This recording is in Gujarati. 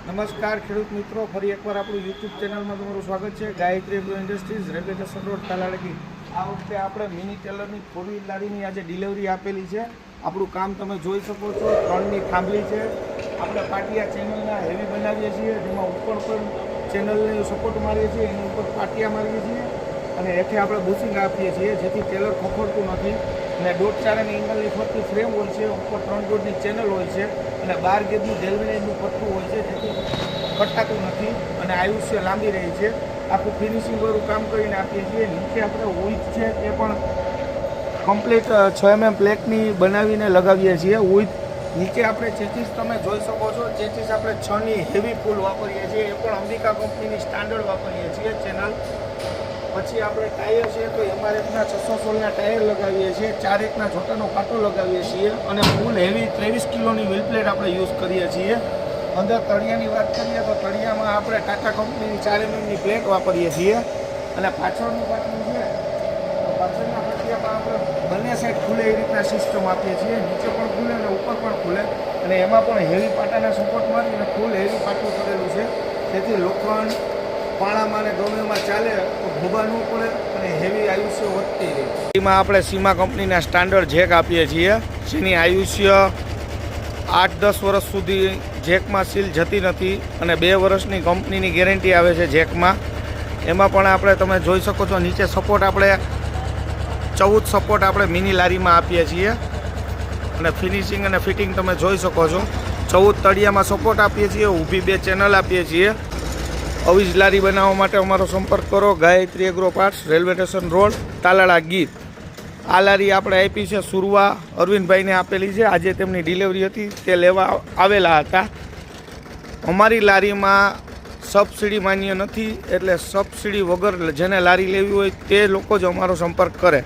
નમસ્કાર ખેડૂત મિત્રો, ફરી એકવાર આપણું યુટ્યુબ ચેનલમાં તમારું સ્વાગત છે. Gayatri agro industries, railway station road, તાલાળકી. આ વખતે આપણે મિની ટેલરની 4 લારીની આજે ડિલિવરી આપેલી છે. આપણું કામ તમે જોઈ શકો છો. 3ની થાંભલી છે. આપણે પાટિયા ચેનલના હેવી બનાવીએ છીએ, જેમાં ઉપર પણ ચેનલને સપોર્ટ મારીએ છીએ, એની ઉપર પાટિયા મારીએ છીએ અને એથી આપણે બુશિંગ આપીએ છીએ, જેથી ટેલર ખખડતું નથી. અને 1.5 એંગલની ફરતી ફ્રેમ હોય છે, ઉપર 3 ગોળની ચેનલ હોય છે અને 12 ગેજનું ડેલ્વિનાઇટનું પટ્ટું હોય છે, જેથી કટાતું નથી અને આયુષ્ય લાંબી રહે છે. આખું ફિનિશિંગવાળું કામ કરીને આપીએ છીએ. નીચે આપણે ઉઈથ છે એ પણ કમ્પ્લીટ 6 mm પ્લેટની બનાવીને લગાવીએ છીએ. ઉઈથ નીચે આપણે ચેચીસ તમે જોઈ શકો છો. ચેચીસ આપણે 6ની હેવી ફૂલ વાપરીએ છીએ, એ પણ અંબિકા કંપનીની સ્ટાન્ડર્ડ વાપરીએ છીએ ચેનલ. પછી આપણે ટાયર છે તો MRFના 616ના ટાયર લગાવીએ છીએ, 4.1ના છોટાનો કાંટો લગાવીએ છીએ અને ફૂલ હેવી 23 કિલોની વ્હીલ પ્લેટ આપણે યુઝ કરીએ છીએ. અંદર તળિયાની વાત કરીએ તો તળિયામાં આપણે ટાટા કંપનીની 4 mmની પ્લેટ વાપરીએ છીએ. અને પાછળનું પાટિયું છે તો પાછળના પાટિયામાં આપણે બંને સાઈડ ખુલે એ રીતના સિસ્ટમ આપીએ છીએ. નીચે પણ ખુલે અને ઉપર પણ ખુલે અને એમાં પણ હેવી પાટાના સપોર્ટ મારી અને ફૂલ હેવી પાટિયું કરેલું છે, જેથી લોખંડ પાણામાં અને ગમેમાં ચાલે તો ભૂબા ન પડે અને હેવી આયુષ્ય વધતી રહે. એમાં આપણે સીમા કંપનીના સ્ટાન્ડર્ડ જેક આપીએ છીએ, જેની આયુષ્ય 8-10 વર્ષ સુધી જેકમાં સીલ જતી નથી અને 2 વર્ષની કંપનીની ગેરંટી આવે છે જેકમાં. એમાં પણ આપણે તમે જોઈ શકો છો, નીચે સપોર્ટ આપણે 14 સપોર્ટ આપણે મિની લારીમાં આપીએ છીએ અને ફિનિશિંગ અને ફિટિંગ તમે જોઈ શકો છો. 14 તળિયામાં સપોર્ટ આપીએ છીએ, ઊભી 2 ચેનલ આપીએ છીએ. આવી જ લારી બનાવવા માટે અમારો સંપર્ક કરો. Gayatri agro parts, railway station road, Talala Gir. આ લારી આપણે આપી છે સુરવા અરવિંદભાઈને આપેલી છે. આજે તેમની ડિલિવરી હતી, તે લેવા આવેલા હતા. અમારી લારીમાં સબસિડી માન્ય નથી, એટલે સબસિડી વગર જેને લારી લેવી હોય તે લોકો જ અમારો સંપર્ક કરે.